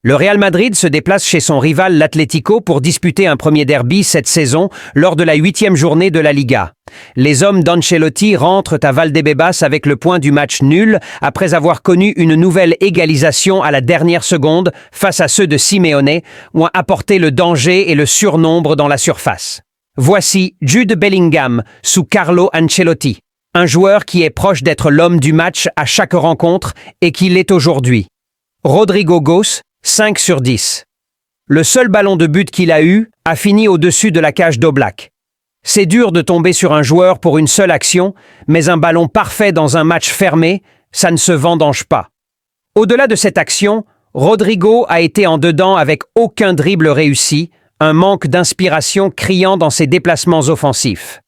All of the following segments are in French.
Le Real Madrid se déplace chez son rival l'Atlético pour disputer un premier derby cette saison lors de la 8e journée de la Liga. Les hommes d'Ancelotti rentrent à Valdebebas avec le point du match nul après avoir connu une nouvelle égalisation à la dernière seconde face à ceux de Simeone ont apporté le danger et le surnombre dans la surface. Voici Jude Bellingham sous Carlo Ancelotti, un joueur qui est proche d'être l'homme du match à chaque rencontre et qui l'est aujourd'hui. Rodrigo Goes, 5 sur 10. Le seul ballon de but qu'il a eu a fini au-dessus de la cage d'Oblak. C'est dur de tomber sur un joueur pour une seule action, mais un ballon parfait dans un match fermé, ça ne se vendange pas. Au-delà de cette action, Rodrigo a été en dedans avec aucun dribble réussi, un manque d'inspiration criant dans ses déplacements offensifs.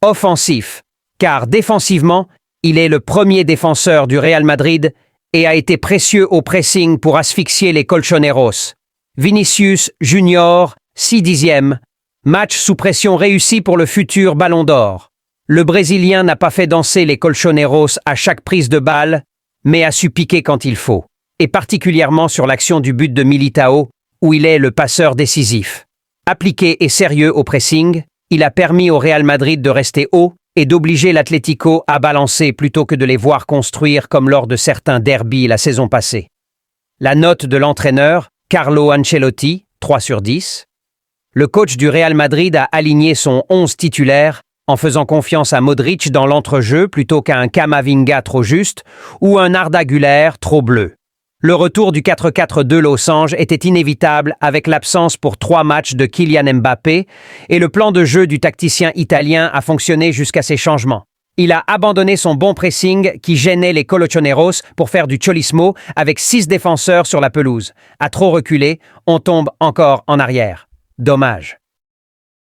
Offensif, car défensivement, il est le premier défenseur du Real Madrid et a été précieux au pressing pour asphyxier les Colchoneros. Vinicius Junior, 6/10, match sous pression réussi pour le futur Ballon d'Or. Le Brésilien n'a pas fait danser les Colchoneros à chaque prise de balle, mais a su piquer quand il faut, et particulièrement sur l'action du but de Militao, où il est le passeur décisif. Appliqué et sérieux au pressing, il a permis au Real Madrid de rester haut et d'obliger l'Atlético à balancer plutôt que de les voir construire comme lors de certains derbys la saison passée. La note de l'entraîneur, Carlo Ancelotti, 3 sur 10. Le coach du Real Madrid a aligné son 11 titulaire en faisant confiance à Modric dans l'entrejeu plutôt qu'à un Camavinga trop juste ou un Arda Güler trop bleu. Le retour du 4-4-2 losange était inévitable avec l'absence pour 3 matchs de Kylian Mbappé et le plan de jeu du tacticien italien a fonctionné jusqu'à ces changements. Il a abandonné son bon pressing qui gênait les Colchoneros pour faire du cholismo avec 6 défenseurs sur la pelouse. À trop reculer, on tombe encore en arrière. Dommage.